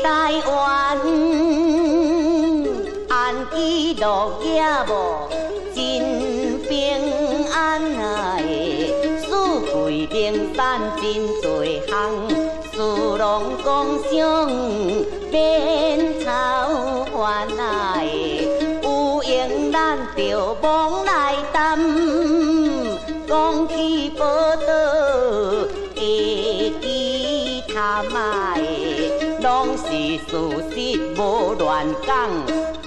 台湾，安居乐业无真平安啊！四季名产真多项，事拢讲上免操烦啊！有闲咱就往来谈，讲起宝岛会记他妈的，拢是事实无乱讲，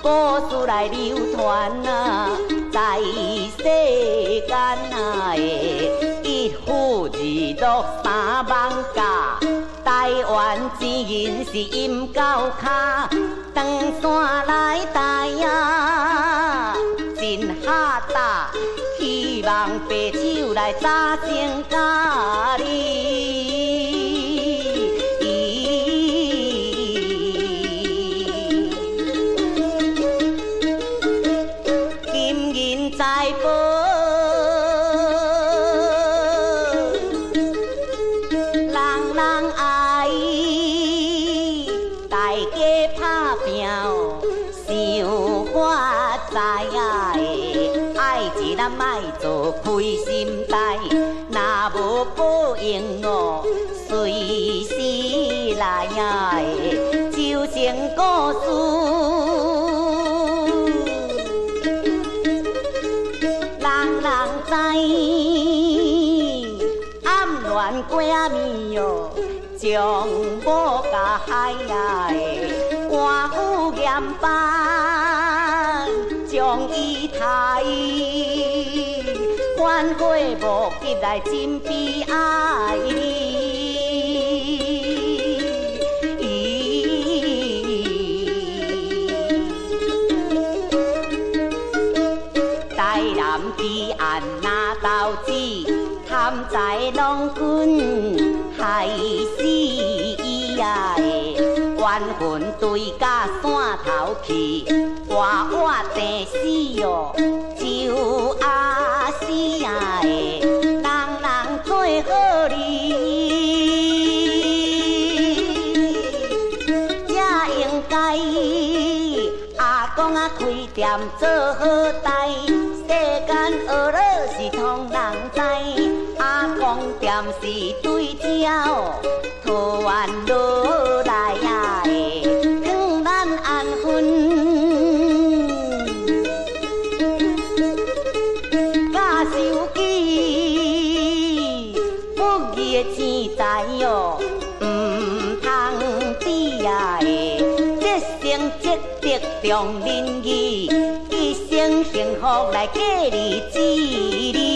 故事来流传啊，在世间啊一夫二鹿三艋甲，台湾之人是阴狗脚，长山来台啊，真哈达，希望白手来扎成家哩。金银财宝，人人爱，大家打拼哦，想发财啊！爱一咱莫做亏心代，若无报应哦，随时来啊！就成故事。知暗恋过暝哦，将某甲害啊！官府严办将伊杀，反悔无及来真悲哀台南治安那斗志，贪财弄君害死伊啊！冤魂对甲山头去，活活地死哦，就阿死啊！人人做好哩，也应该阿公啊开店做好代。世间学了是通人知，阿公店是对鸟，桃园落来啊，劝咱安分，甲手机不义的钱财哟，唔通抵啊！这生积德重仁义。一生幸福来过日子哩。